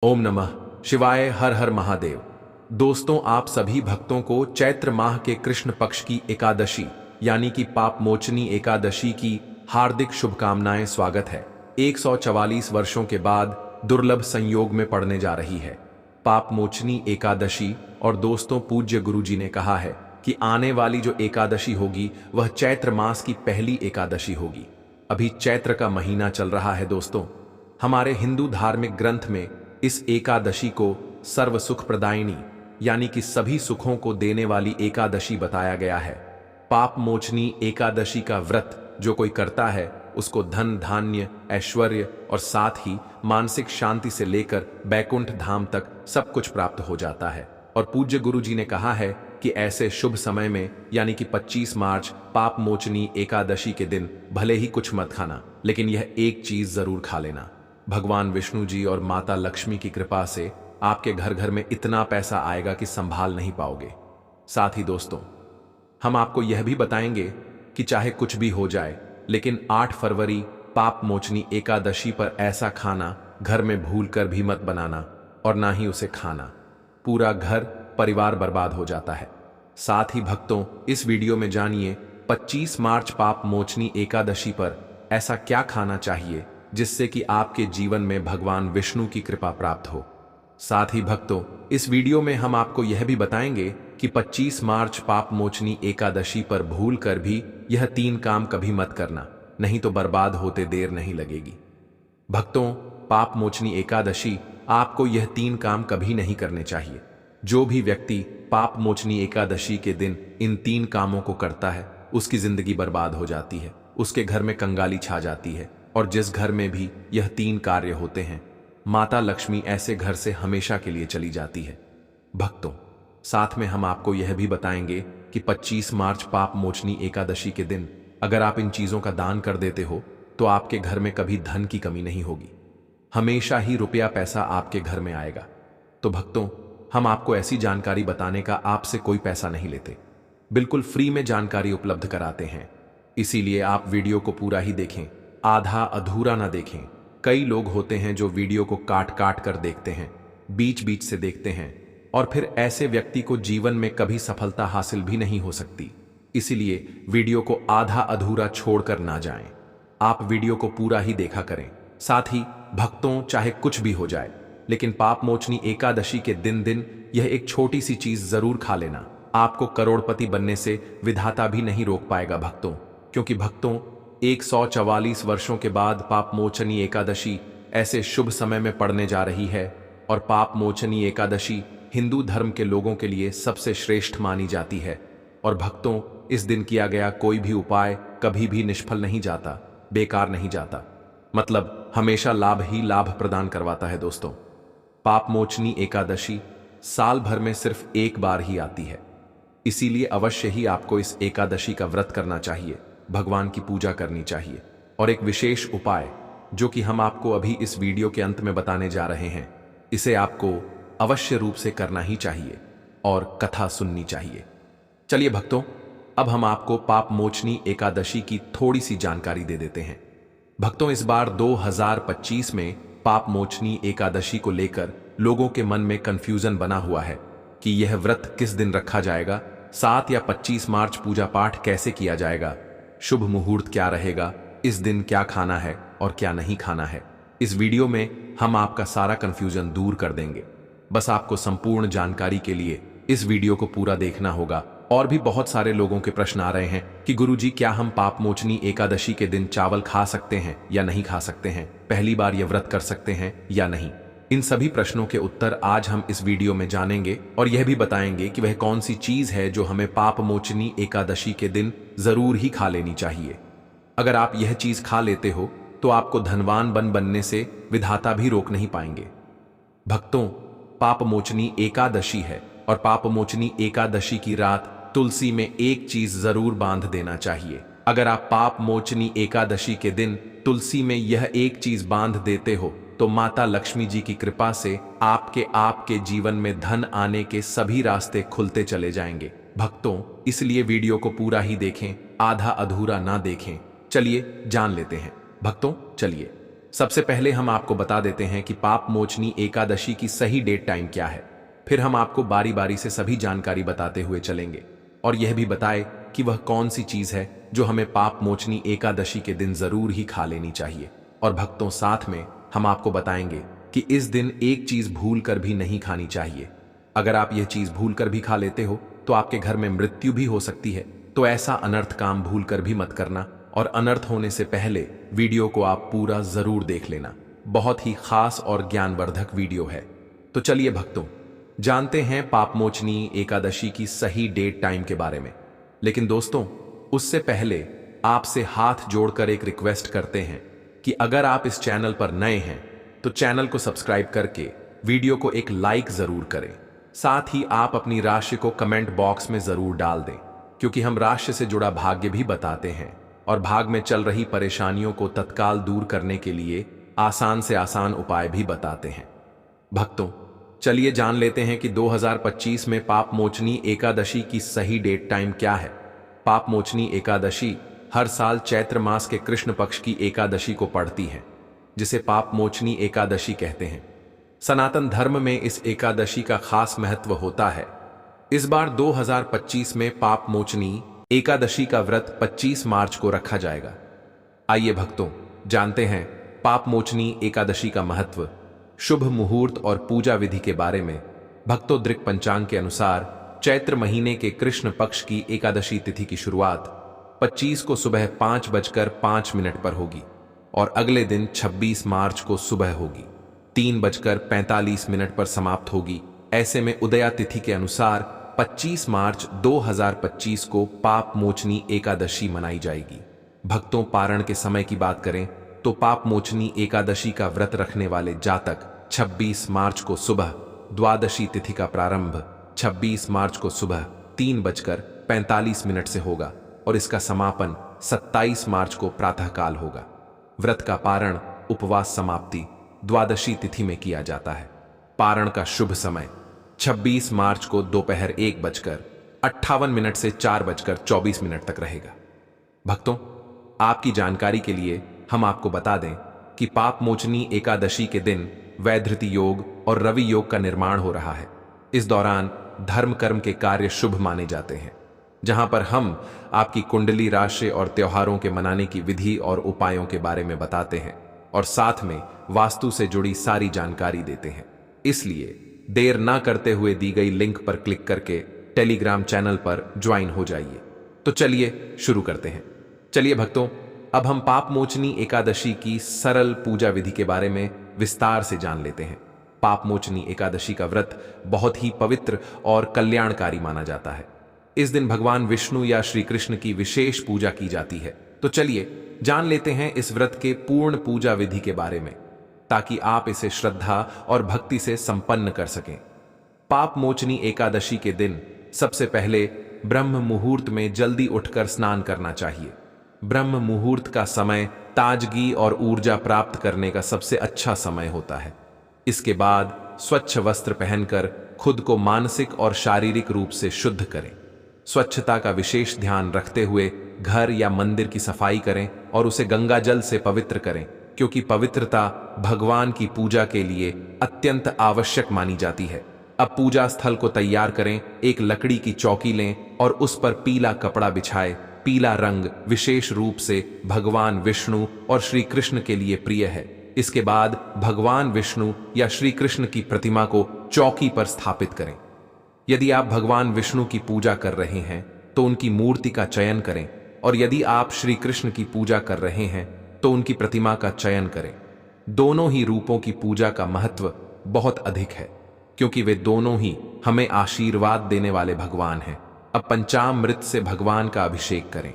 ओम नमः शिवाय। हर हर महादेव। दोस्तों, आप सभी भक्तों को चैत्र माह के कृष्ण पक्ष की एकादशी यानी कि पाप मोचनी एकादशी की हार्दिक शुभकामनाएं। स्वागत है। 144 वर्षों के बाद दुर्लभ संयोग में पड़ने जा रही है पाप मोचनी एकादशी। और दोस्तों, पूज्य गुरु जी ने कहा है कि आने वाली जो एकादशी होगी वह चैत्र मास की पहली एकादशी होगी। अभी चैत्र का महीना चल रहा है दोस्तों। हमारे हिंदू धार्मिक ग्रंथ में इस एकादशी को सर्व सुख प्रदायिनी यानी कि सभी सुखों को देने वाली एकादशी बताया गया है। पाप मोचनी एकादशी का व्रत जो कोई करता है उसको धन धान्य ऐश्वर्य और साथ ही मानसिक शांति से लेकर बैकुंठ धाम तक सब कुछ प्राप्त हो जाता है। और पूज्य गुरु जी ने कहा है कि ऐसे शुभ समय में यानी कि 25 मार्च पाप मोचनी एकादशी के दिन भले ही कुछ मत खाना, लेकिन यह एक चीज जरूर खा लेना। भगवान विष्णु जी और माता लक्ष्मी की कृपा से आपके घर घर में इतना पैसा आएगा कि संभाल नहीं पाओगे। साथ ही दोस्तों, हम आपको यह भी बताएंगे कि चाहे कुछ भी हो जाए, लेकिन 8 फरवरी पाप मोचनी एकादशी पर ऐसा खाना घर में भूल कर भी मत बनाना और ना ही उसे खाना। पूरा घर परिवार बर्बाद हो जाता है। साथ ही भक्तों, इस वीडियो में जानिए 25 मार्च पाप मोचनी एकादशी पर ऐसा क्या खाना चाहिए जिससे कि आपके जीवन में भगवान विष्णु की कृपा प्राप्त हो। साथ ही भक्तों, इस वीडियो में हम आपको यह भी बताएंगे कि 25 मार्च पाप मोचनी एकादशी पर भूल कर भी यह 3 काम कभी मत करना, नहीं तो बर्बाद होते देर नहीं लगेगी। भक्तों, पाप मोचनी एकादशी आपको यह 3 काम कभी नहीं करने चाहिए। जो भी व्यक्ति पाप मोचनी एकादशी के दिन इन 3 कामों को करता है उसकी जिंदगी बर्बाद हो जाती है, उसके घर में कंगाली छा जाती है। और जिस घर में भी यह 3 कार्य होते हैं, माता लक्ष्मी ऐसे घर से हमेशा के लिए चली जाती है। भक्तों, साथ में हम आपको यह भी बताएंगे कि 25 मार्च पाप मोचनी एकादशी के दिन अगर आप इन चीजों का दान कर देते हो तो आपके घर में कभी धन की कमी नहीं होगी, हमेशा ही रुपया पैसा आपके घर में आएगा। तो भक्तों, हम आपको ऐसी जानकारी बताने का आपसे कोई पैसा नहीं लेते, बिल्कुल फ्री में जानकारी उपलब्ध कराते हैं। इसीलिए आप वीडियो को पूरा ही देखें, आधा अधूरा ना देखें। कई लोग होते हैं जो वीडियो को काट काट कर देखते हैं, बीच बीच से देखते हैं, और फिर ऐसे व्यक्ति को जीवन में कभी सफलता हासिल भी नहीं हो सकती। इसीलिए वीडियो को आधा अधूरा छोड़कर ना जाएं, आप वीडियो को पूरा ही देखा करें। साथ ही भक्तों, चाहे कुछ भी हो जाए, लेकिन पाप मोचनी एकादशी के दिन यह एक छोटी सी चीज जरूर खा लेना। आपको करोड़पति बनने से विधाता भी नहीं रोक पाएगा भक्तों, क्योंकि भक्तों 144 वर्षों के बाद पाप मोचनी एकादशी ऐसे शुभ समय में पड़ने जा रही है। और पाप मोचनी एकादशी हिंदू धर्म के लोगों के लिए सबसे श्रेष्ठ मानी जाती है। और भक्तों, इस दिन किया गया कोई भी उपाय कभी भी निष्फल नहीं जाता, बेकार नहीं जाता, मतलब हमेशा लाभ ही लाभ प्रदान करवाता है। दोस्तों, पाप मोचनी एकादशी साल भर में सिर्फ एक बार ही आती है, इसीलिए अवश्य ही आपको इस एकादशी का व्रत करना चाहिए, भगवान की पूजा करनी चाहिए। और एक विशेष उपाय जो कि हम आपको अभी इस वीडियो के अंत में बताने जा रहे हैं, इसे आपको अवश्य रूप से करना ही चाहिए और कथा सुननी चाहिए। चलिए भक्तों, अब हम आपको पाप मोचनी एकादशी की थोड़ी सी जानकारी दे देते हैं। भक्तों, इस बार 2025 में पाप मोचनी एकादशी को लेकर लोगों के मन में कंफ्यूजन बना हुआ है कि यह व्रत किस दिन रखा जाएगा, 7 या 25 मार्च पूजा पाठ कैसे किया जाएगा, शुभ मुहूर्त क्या रहेगा, इस दिन क्या खाना है और क्या नहीं खाना है। इस वीडियो में हम आपका सारा कंफ्यूजन दूर कर देंगे। बस आपको संपूर्ण जानकारी के लिए इस वीडियो को पूरा देखना होगा। और भी बहुत सारे लोगों के प्रश्न आ रहे हैं कि गुरुजी, क्या हम पाप मोचनी एकादशी के दिन चावल खा सकते हैं या नहीं खा सकते हैं, पहली बार यह व्रत कर सकते हैं या नहीं। इन सभी प्रश्नों के उत्तर आज हम इस वीडियो में जानेंगे और यह भी बताएंगे कि वह कौन सी चीज है जो हमें पाप मोचनी एकादशी के दिन जरूर ही खा लेनी चाहिए। अगर आप यह चीज खा लेते हो तो आपको धनवान बनने से विधाता भी रोक नहीं पाएंगे। भक्तों, पाप मोचनी एकादशी है और पाप मोचनी एकादशी की रात तुलसी में एक चीज जरूर बांध देना चाहिए। अगर आप पाप मोचनी एकादशी के दिन तुलसी में यह एक चीज बांध देते हो तो माता लक्ष्मी जी की कृपा से आपके जीवन में धन आने के सभी रास्ते खुलते चले जाएंगे। भक्तों, इसलिए वीडियो को पूरा ही देखें, आधा अधूरा ना देखें। चलिए जान लेते हैं। भक्तों, चलिए सबसे पहले हम आपको बता देते हैं कि पाप मोचनी एकादशी की सही डेट टाइम क्या है। फिर हम आपको बारी बारी से सभी जानकारी बताते हुए चलेंगे और यह भी बताए कि वह कौन सी चीज है जो हमें पाप मोचनी एकादशी के दिन जरूर ही खा लेनी चाहिए। और भक्तों, साथ में हम आपको बताएंगे कि इस दिन एक चीज भूल कर भी नहीं खानी चाहिए। अगर आप यह चीज भूल कर भी खा लेते हो तो आपके घर में मृत्यु भी हो सकती है। तो ऐसा अनर्थ काम भूल कर भी मत करना और अनर्थ होने से पहले वीडियो को आप पूरा जरूर देख लेना। बहुत ही खास और ज्ञानवर्धक वीडियो है। तो चलिए भक्तों, जानते हैं पापमोचनी एकादशी की सही डेट टाइम के बारे में। लेकिन दोस्तों, उससे पहले आपसे हाथ जोड़कर एक रिक्वेस्ट करते हैं कि अगर आप इस चैनल पर नए हैं तो चैनल को सब्सक्राइब करके वीडियो को एक लाइक जरूर करें। साथ ही आप अपनी राशि को कमेंट बॉक्स में जरूर डाल दें, क्योंकि हम राशि से जुड़ा भाग्य भी बताते हैं और भाग में चल रही परेशानियों को तत्काल दूर करने के लिए आसान से आसान उपाय भी बताते हैं। भक्तों, चलिए जान लेते हैं कि 2025 में पाप मोचनी एकादशी की सही डेट टाइम क्या है। पाप मोचनी एकादशी हर साल चैत्र मास के कृष्ण पक्ष की एकादशी को पड़ती है, जिसे पाप मोचनी एकादशी कहते हैं। सनातन धर्म में इस एकादशी का खास महत्व होता है। इस बार 2025 में पाप मोचनी एकादशी का व्रत 25 मार्च को रखा जाएगा। आइए भक्तों, जानते हैं पाप मोचनी एकादशी का महत्व, शुभ मुहूर्त और पूजा विधि के बारे में। भक्तों, दृक पंचांग के अनुसार चैत्र महीने के कृष्ण पक्ष की एकादशी तिथि की शुरुआत 25 को सुबह 5:05 पर होगी और अगले दिन 26 मार्च को सुबह होगी 3:45 पर समाप्त होगी। ऐसे में उदया तिथि के अनुसार 25 मार्च 2025 को पाप मोचनी एकादशी मनाई जाएगी। भक्तों, पारण के समय की बात करें तो पाप मोचनी एकादशी का व्रत रखने वाले जातक 26 मार्च को सुबह, द्वादशी तिथि का प्रारंभ 26 मार्च को सुबह 3:45 से होगा और इसका समापन 27 मार्च को प्रातःकाल होगा। व्रत का पारण, उपवास समाप्ति द्वादशी तिथि में किया जाता है। पारण का शुभ समय 26 मार्च को दोपहर 1:58 से 4:24 तक रहेगा। भक्तों, आपकी जानकारी के लिए हम आपको बता दें कि पाप मोचनी एकादशी के दिन वैधृति योग और रवि योग का निर्माण हो रहा है। इस दौरान धर्म कर्म के कार्य शुभ माने जाते हैं, जहां पर हम आपकी कुंडली, राशि और त्योहारों के मनाने की विधि और उपायों के बारे में बताते हैं और साथ में वास्तु से जुड़ी सारी जानकारी देते हैं। इसलिए देर ना करते हुए दी गई लिंक पर क्लिक करके टेलीग्राम चैनल पर ज्वाइन हो जाइए। तो चलिए शुरू करते हैं। चलिए भक्तों, अब हम पाप मोचनी एकादशी की सरल पूजा विधि के बारे में विस्तार से जान लेते हैं। पाप मोचनी एकादशी का व्रत बहुत ही पवित्र और कल्याणकारी माना जाता है। इस दिन भगवान विष्णु या श्री कृष्ण की विशेष पूजा की जाती है। तो चलिए जान लेते हैं इस व्रत के पूर्ण पूजा विधि के बारे में, ताकि आप इसे श्रद्धा और भक्ति से संपन्न कर सकें। पाप मोचनी एकादशी के दिन सबसे पहले ब्रह्म मुहूर्त में जल्दी उठकर स्नान करना चाहिए। ब्रह्म मुहूर्त का समय ताजगी और ऊर्जा प्राप्त करने का सबसे अच्छा समय होता है। इसके बाद स्वच्छ वस्त्र पहनकर खुद को मानसिक और शारीरिक रूप से शुद्ध करें। स्वच्छता का विशेष ध्यान रखते हुए घर या मंदिर की सफाई करें और उसे गंगा जल से पवित्र करें, क्योंकि पवित्रता भगवान की पूजा के लिए अत्यंत आवश्यक मानी जाती है। अब पूजा स्थल को तैयार करें। एक लकड़ी की चौकी लें और उस पर पीला कपड़ा बिछाएं। पीला रंग विशेष रूप से भगवान विष्णु और श्री कृष्ण के लिए प्रिय है। इसके बाद भगवान विष्णु या श्री कृष्ण की प्रतिमा को चौकी पर स्थापित करें। यदि आप भगवान विष्णु की पूजा कर रहे हैं तो उनकी मूर्ति का चयन करें, और यदि आप श्री कृष्ण की पूजा कर रहे हैं तो उनकी प्रतिमा का चयन करें। दोनों ही रूपों की पूजा का महत्व बहुत अधिक है, क्योंकि वे दोनों ही हमें आशीर्वाद देने वाले भगवान हैं। अब पंचामृत से भगवान का अभिषेक करें।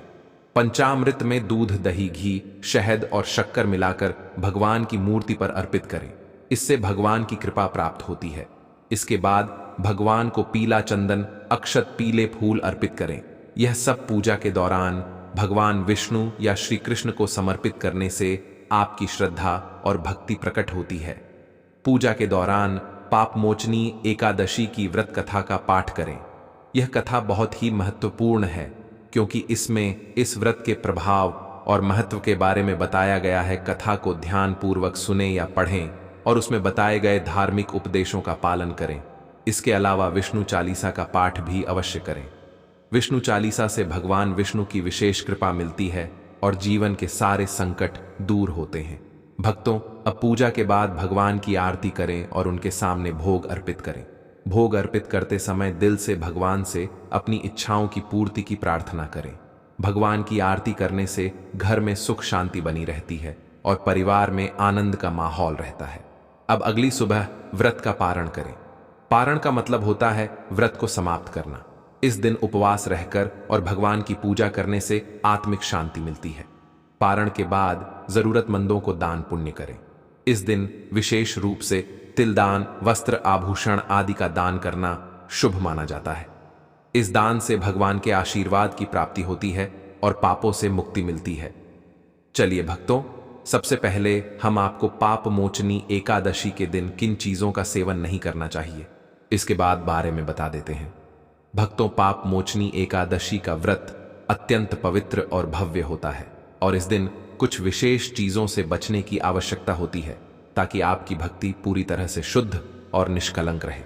पंचामृत में दूध, दही, घी, शहद और शक्कर मिलाकर भगवान की मूर्ति पर अर्पित करें। इससे भगवान की कृपा प्राप्त होती है। इसके बाद भगवान को पीला चंदन, अक्षत, पीले फूल अर्पित करें। यह सब पूजा के दौरान भगवान विष्णु या श्री कृष्ण को समर्पित करने से आपकी श्रद्धा और भक्ति प्रकट होती है। पूजा के दौरान पाप मोचनी एकादशी की व्रत कथा का पाठ करें। यह कथा बहुत ही महत्वपूर्ण है, क्योंकि इसमें इस व्रत के प्रभाव और महत्व के बारे में बताया गया है। कथा को ध्यानपूर्वक सुने या पढ़ें और उसमें बताए गए धार्मिक उपदेशों का पालन करें। इसके अलावा विष्णु चालीसा का पाठ भी अवश्य करें। विष्णु चालीसा से भगवान विष्णु की विशेष कृपा मिलती है और जीवन के सारे संकट दूर होते हैं। भक्तों, अब पूजा के बाद भगवान की आरती करें और उनके सामने भोग अर्पित करें। भोग अर्पित करते समय दिल से भगवान से अपनी इच्छाओं की पूर्ति की प्रार्थना करें। भगवान की आरती करने से घर में सुख शांति बनी रहती है और परिवार में आनंद का माहौल रहता है। अब अगली सुबह व्रत का पारण करें। पारण का मतलब होता है व्रत को समाप्त करना। इस दिन उपवास रहकर और भगवान की पूजा करने से आत्मिक शांति मिलती है। पारण के बाद जरूरतमंदों को दान पुण्य करें। इस दिन विशेष रूप से तिलदान, वस्त्र, आभूषण आदि का दान करना शुभ माना जाता है। इस दान से भगवान के आशीर्वाद की प्राप्ति होती है और पापों से मुक्ति मिलती है। चलिए भक्तों, सबसे पहले हम आपको पाप मोचनी एकादशी के दिन किन चीजों का सेवन नहीं करना चाहिए इसके बारे में बता देते हैं। भक्तों, पाप मोचनी एकादशी का व्रत अत्यंत पवित्र और भव्य होता है और इस दिन कुछ विशेष चीजों से बचने की आवश्यकता होती है ताकि आपकी भक्ति पूरी तरह से शुद्ध और निष्कलंक रहे।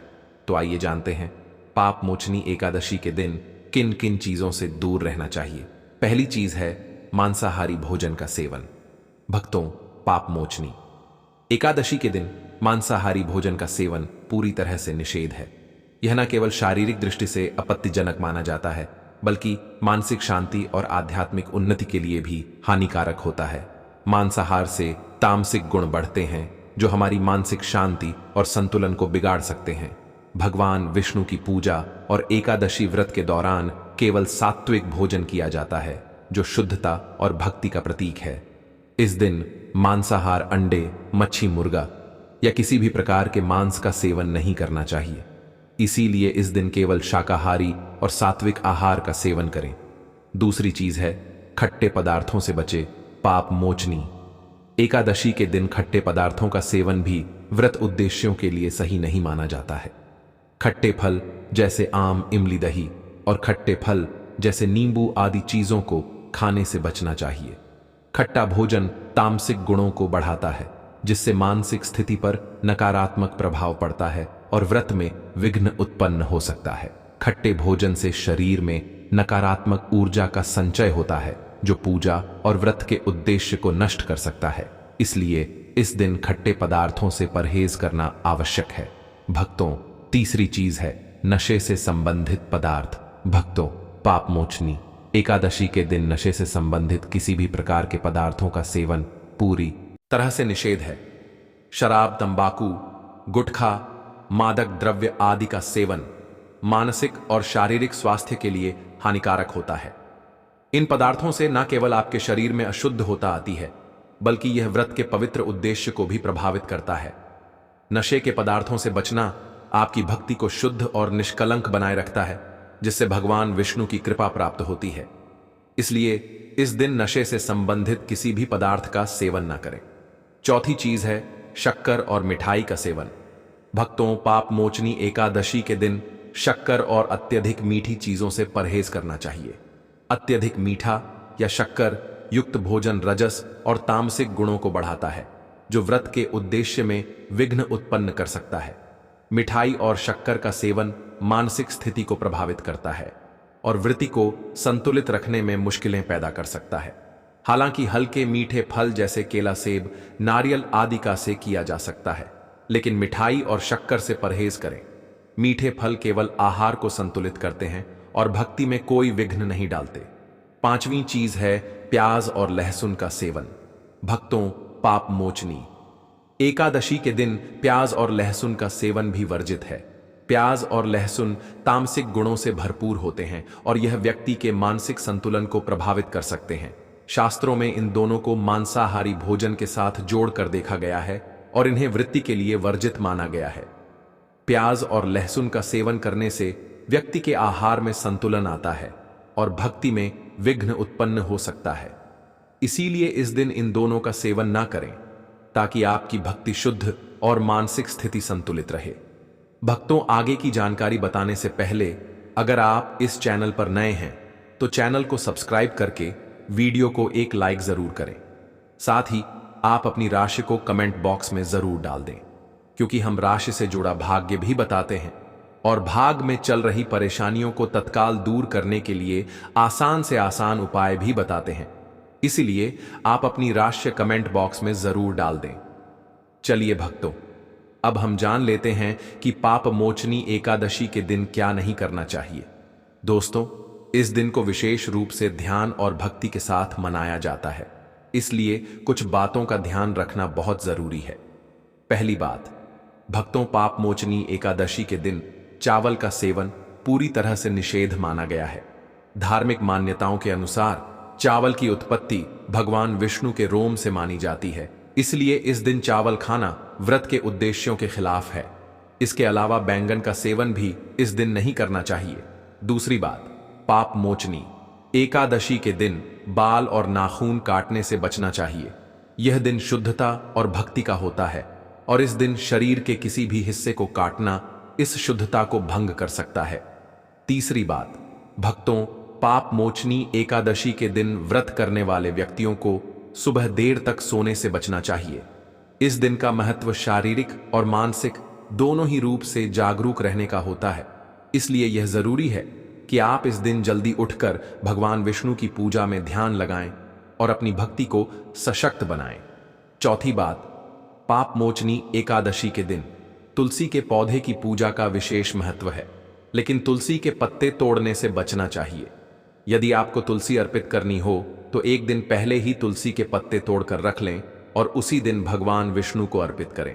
तो आइए जानते हैं पाप मोचनी एकादशी के दिन किन किन चीजों से दूर रहना चाहिए। पहली चीज है मांसाहारी भोजन का सेवन। भक्तों, पाप मोचनी एकादशी के दिन मांसाहारी भोजन का सेवन पूरी तरह से निषेध है। यह न केवल शारीरिक दृष्टि से आपत्तिजनक माना जाता है बल्कि मानसिक शांति और आध्यात्मिक उन्नति के लिए भी हानिकारक होता है। मांसाहार से तामसिक गुण बढ़ते हैं जो हमारी मानसिक शांति और संतुलन को बिगाड़ सकते हैं। भगवान विष्णु की पूजा और एकादशी व्रत के दौरान केवल सात्विक भोजन किया जाता है जो शुद्धता और भक्ति का प्रतीक है। इस दिन मांसाहार, अंडे, मच्छी, मुर्गा या किसी भी प्रकार के मांस का सेवन नहीं करना चाहिए। इसीलिए इस दिन केवल शाकाहारी और सात्विक आहार का सेवन करें। दूसरी चीज है खट्टे पदार्थों से बचे। पाप मोचनी एकादशी के दिन खट्टे पदार्थों का सेवन भी व्रत उद्देश्यों के लिए सही नहीं माना जाता है। खट्टे फल जैसे आम, इमली, दही और खट्टे फल जैसे नींबू आदि चीजों को खाने से बचना चाहिए। खट्टा भोजन तामसिक गुणों को बढ़ाता है जिससे मानसिक स्थिति पर नकारात्मक प्रभाव पड़ता है और व्रत में विघ्न उत्पन्न हो सकता है। खट्टे भोजन से शरीर में नकारात्मक ऊर्जा का संचय होता है जो पूजा और व्रत के उद्देश्य को नष्ट कर सकता है। इसलिए इस दिन खट्टे पदार्थों से परहेज करना आवश्यक है। भक्तों, तीसरी चीज है नशे से संबंधित पदार्थ। भक्तों, पाप मोचनी एकादशी के दिन नशे से संबंधित किसी भी प्रकार के पदार्थों का सेवन पूरी तरह से निषेध है। शराब, तंबाकू, गुटखा, मादक द्रव्य आदि का सेवन मानसिक और शारीरिक स्वास्थ्य के लिए हानिकारक होता है। इन पदार्थों से न केवल आपके शरीर में अशुद्ध होता आती है बल्कि यह व्रत के पवित्र उद्देश्य को भी प्रभावित करता है। नशे के पदार्थों से बचना आपकी भक्ति को शुद्ध और निष्कलंक बनाए रखता है जिससे भगवान विष्णु की कृपा प्राप्त होती है। इसलिए इस दिन नशे से संबंधित किसी भी पदार्थ का सेवन न करें। चौथी चीज है शक्कर और मिठाई का सेवन। भक्तों, पाप मोचनी एकादशी के दिन शक्कर और अत्यधिक मीठी चीजों से परहेज करना चाहिए। अत्यधिक मीठा या शक्कर युक्त भोजन रजस और तामसिक गुणों को बढ़ाता है जो व्रत के उद्देश्य में विघ्न उत्पन्न कर सकता है। मिठाई और शक्कर का सेवन मानसिक स्थिति को प्रभावित करता है और वृत्ति को संतुलित रखने में मुश्किलें पैदा कर सकता है। हालांकि हल्के मीठे फल जैसे केला, सेब, नारियल आदि का सेवन किया जा सकता है, लेकिन मिठाई और शक्कर से परहेज करें। मीठे फल केवल आहार को संतुलित करते हैं और भक्ति में कोई विघ्न नहीं डालते। पांचवी चीज है प्याज और लहसुन का सेवन। भक्तों, पाप मोचनी एकादशी के दिन प्याज और लहसुन का सेवन भी वर्जित है। प्याज और लहसुन तामसिक गुणों से भरपूर होते हैं और यह व्यक्ति के मानसिक संतुलन को प्रभावित कर सकते हैं। शास्त्रों में इन दोनों को मांसाहारी भोजन के साथ जोड़कर देखा गया है और इन्हें वृत्ति के लिए वर्जित माना गया है। प्याज और लहसुन का सेवन करने से व्यक्ति के आहार में संतुलन आता है और भक्ति में विघ्न उत्पन्न हो सकता है। इसीलिए इस दिन इन दोनों का सेवन ना करें ताकि आपकी भक्ति शुद्ध और मानसिक स्थिति संतुलित रहे। भक्तों, आगे की जानकारी बताने से पहले अगर आप इस चैनल पर नए हैं तो चैनल को सब्सक्राइब करके वीडियो को एक लाइक जरूर करें। साथ ही आप अपनी राशि को कमेंट बॉक्स में जरूर डाल दें, क्योंकि हम राशि से जुड़ा भाग्य भी बताते हैं और भाग में चल रही परेशानियों को तत्काल दूर करने के लिए आसान से आसान उपाय भी बताते हैं। इसलिए आप अपनी राशि कमेंट बॉक्स में जरूर डाल दें। चलिए भक्तों, अब हम जान लेते हैं कि पाप मोचनी एकादशी के दिन क्या नहीं करना चाहिए। दोस्तों, इस दिन को विशेष रूप से ध्यान और भक्ति के साथ मनाया जाता है, इसलिए कुछ बातों का ध्यान रखना बहुत जरूरी है। पहली बात, भक्तों, पाप मोचनी एकादशी के दिन चावल का सेवन पूरी तरह से निषेध माना गया है। धार्मिक मान्यताओं के अनुसार चावल की उत्पत्ति भगवान विष्णु के रोम से मानी जाती है, इसलिए इस दिन चावल खाना व्रत के उद्देश्यों के खिलाफ है। इसके अलावा बैंगन का सेवन भी इस दिन नहीं करना चाहिए। दूसरी बात, पाप मोचनी एकादशी के दिन बाल और नाखून काटने से बचना चाहिए। यह दिन शुद्धता और भक्ति का होता है और इस दिन शरीर के किसी भी हिस्से को काटना इस शुद्धता को भंग कर सकता है। तीसरी बात, भक्तों, पाप मोचनी एकादशी के दिन व्रत करने वाले व्यक्तियों को सुबह देर तक सोने से बचना चाहिए। इस दिन का महत्व शारीरिक और मानसिक दोनों ही रूप से जागरूक रहने का होता है, इसलिए यह जरूरी है कि आप इस दिन जल्दी उठकर भगवान विष्णु की पूजा में ध्यान लगाएं और अपनी भक्ति को सशक्त बनाएं। चौथी बात, पाप मोचनी एकादशी के दिन तुलसी के पौधे की पूजा का विशेष महत्व है, लेकिन तुलसी के पत्ते तोड़ने से बचना चाहिए। यदि आपको तुलसी अर्पित करनी हो तो एक दिन पहले ही तुलसी के पत्ते तोड़कर रख लें और उसी दिन भगवान विष्णु को अर्पित करें।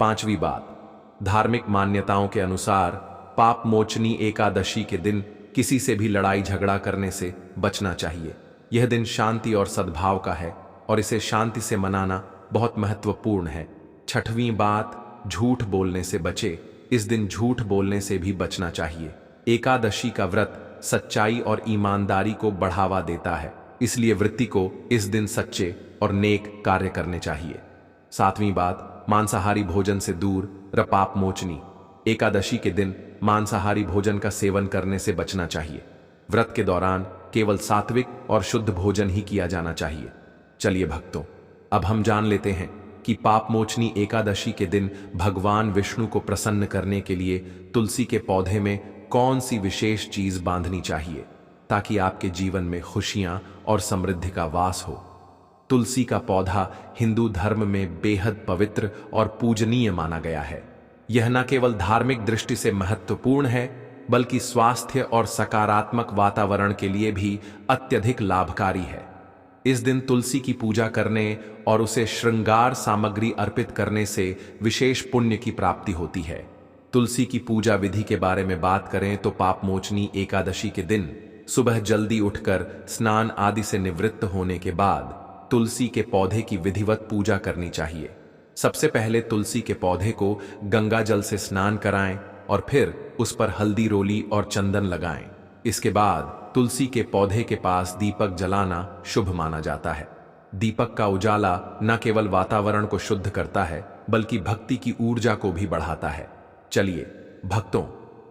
पांचवी बात, धार्मिक मान्यताओं के अनुसार पाप मोचनी एकादशी के दिन किसी से भी लड़ाई झगड़ा करने से बचना चाहिए। यह दिन शांति और सद्भाव का है और इसे शांति से मनाना बहुत महत्वपूर्ण है। छठवीं बात, झूठ बोलने से बचे। इस दिन झूठ बोलने से भी बचना चाहिए। एकादशी का व्रत सच्चाई और ईमानदारी को बढ़ावा देता है, इसलिए वृत्ति को इस दिन सच्चे और नेक कार्य करने चाहिए। सातवीं बात, मांसाहारी भोजन से दूर र पाप मोचनी एकादशी के दिन मांसाहारी भोजन का सेवन करने से बचना चाहिए। व्रत के दौरान केवल सात्विक और शुद्ध भोजन ही किया जाना चाहिए। चलिए भक्तों, अब हम जान लेते हैं कि पाप मोचनी एकादशी के दिन भगवान विष्णु को प्रसन्न करने के लिए तुलसी के पौधे में कौन सी विशेष चीज बांधनी चाहिए ताकि आपके जीवन में खुशियां और समृद्धि का वास हो। तुलसी का पौधा हिंदू धर्म में बेहद पवित्र और पूजनीय माना गया है। यह न केवल धार्मिक दृष्टि से महत्वपूर्ण है, बल्कि स्वास्थ्य और सकारात्मक वातावरण के लिए भी अत्यधिक लाभकारी है। इस दिन तुलसी की पूजा करने और उसे श्रृंगार सामग्री अर्पित करने से विशेष पुण्य की प्राप्ति होती है। तुलसी की पूजा विधि के बारे में बात करें तो पाप मोचनी एकादशी के दिन सुबह जल्दी उठकर स्नान आदि से निवृत्त होने के बाद तुलसी के पौधे की विधिवत पूजा करनी चाहिए। सबसे पहले तुलसी के पौधे को गंगा जल से स्नान कराएं और फिर उस पर हल्दी रोली और चंदन लगाएं। इसके बाद तुलसी के पौधे के पास दीपक जलाना शुभ माना जाता है। दीपक का उजाला न केवल वातावरण को शुद्ध करता है, बल्कि भक्ति की ऊर्जा को भी बढ़ाता है। चलिए भक्तों,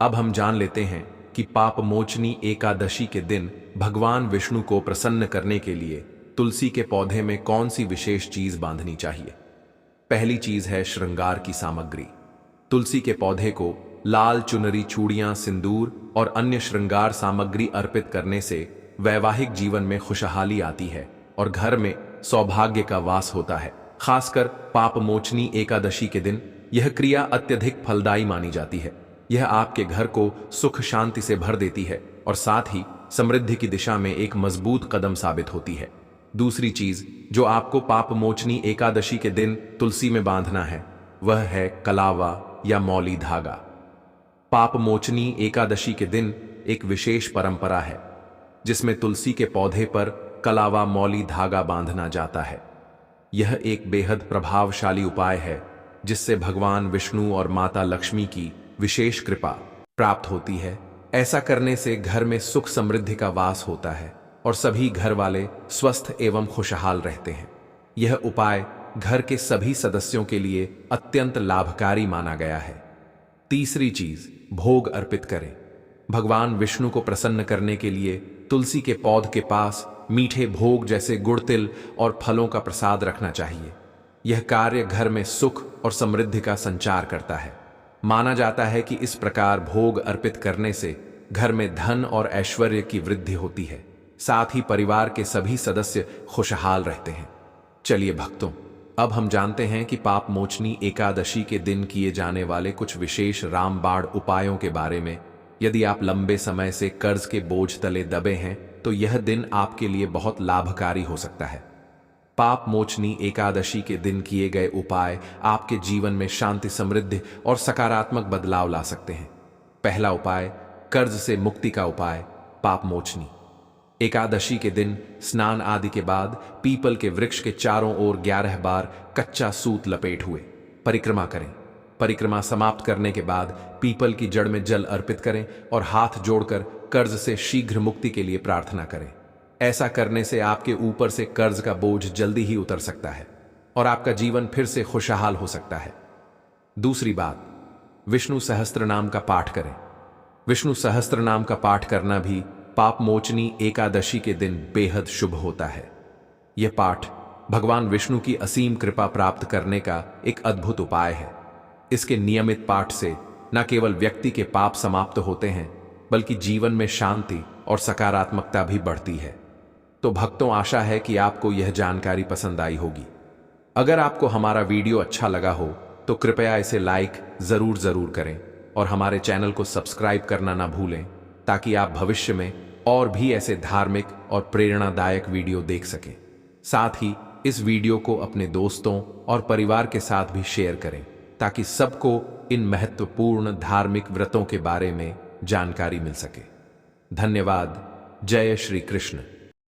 अब हम जान लेते हैं कि पाप मोचनी एकादशी के दिन भगवान विष्णु को प्रसन्न करने के लिए तुलसी के पौधे में कौन सी विशेष चीज बांधनी चाहिए। पहली चीज है श्रृंगार की सामग्री। तुलसी के पौधे को लाल चुनरी, चूड़ियां, सिंदूर और अन्य श्रृंगार सामग्री अर्पित करने से वैवाहिक जीवन में खुशहाली आती है और घर में सौभाग्य का वास होता है। खासकर पाप मोचनी एकादशी के दिन यह क्रिया अत्यधिक फलदायी मानी जाती है। यह आपके घर को सुख शांति से भर देती है और साथ ही समृद्धि की दिशा में एक मजबूत कदम साबित होती है। दूसरी चीज जो आपको पाप मोचनी एकादशी के दिन तुलसी में बांधना है, वह है कलावा या मौली धागा। पाप मोचनी एकादशी के दिन एक विशेष परंपरा है जिसमें तुलसी के पौधे पर कलावा मौली धागा बांधना जाता है। यह एक बेहद प्रभावशाली उपाय है जिससे भगवान विष्णु और माता लक्ष्मी की विशेष कृपा प्राप्त होती है। ऐसा करने से घर में सुख समृद्धि का वास होता है और सभी घर वाले स्वस्थ एवं खुशहाल रहते हैं। यह उपाय घर के सभी सदस्यों के लिए अत्यंत लाभकारी माना गया है। तीसरी चीज, भोग अर्पित करें। भगवान विष्णु को प्रसन्न करने के लिए तुलसी के पौध के पास मीठे भोग जैसे गुड़, तिल और फलों का प्रसाद रखना चाहिए। यह कार्य घर में सुख और समृद्धि का संचार करता है। माना जाता है कि इस प्रकार भोग अर्पित करने से घर में धन और ऐश्वर्य की वृद्धि होती है, साथ ही परिवार के सभी सदस्य खुशहाल रहते हैं। चलिए भक्तों, अब हम जानते हैं कि पाप मोचनी एकादशी के दिन किए जाने वाले कुछ विशेष रामबाण उपायों के बारे में। यदि आप लंबे समय से कर्ज के बोझ तले दबे हैं तो यह दिन आपके लिए बहुत लाभकारी हो सकता है। पाप मोचनी एकादशी के दिन किए गए उपाय आपके जीवन में शांति, समृद्धि और सकारात्मक बदलाव ला सकते हैं। पहला उपाय, कर्ज से मुक्ति का उपाय। पाप मोचनी एकादशी के दिन स्नान आदि के बाद पीपल के वृक्ष के चारों ओर 11 बार कच्चा सूत लपेट हुए परिक्रमा करें। परिक्रमा समाप्त करने के बाद पीपल की जड़ में जल अर्पित करें और हाथ जोड़कर कर्ज से शीघ्र मुक्ति के लिए प्रार्थना करें। ऐसा करने से आपके ऊपर से कर्ज का बोझ जल्दी ही उतर सकता है और आपका जीवन फिर से खुशहाल हो सकता है। दूसरी बात, विष्णु सहस्त्र नाम का पाठ करें। विष्णु सहस्त्र नाम का पाठ करना भी पाप मोचनी एकादशी के दिन बेहद शुभ होता है। यह पाठ भगवान विष्णु की असीम कृपा प्राप्त करने का एक अद्भुत उपाय है। इसके नियमित पाठ से न केवल व्यक्ति के पाप समाप्त होते हैं, बल्कि जीवन में शांति और सकारात्मकता भी बढ़ती है। तो भक्तों, आशा है कि आपको यह जानकारी पसंद आई होगी। अगर आपको हमारा वीडियो अच्छा लगा हो तो कृपया इसे लाइक जरूर करें और हमारे चैनल को सब्सक्राइब करना ना भूलें, ताकि आप भविष्य में और भी ऐसे धार्मिक और प्रेरणादायक वीडियो देख सकें। साथ ही इस वीडियो को अपने दोस्तों और परिवार के साथ भी शेयर करें, ताकि सबको इन महत्वपूर्ण धार्मिक व्रतों के बारे में जानकारी मिल सके। धन्यवाद। जय श्री कृष्ण।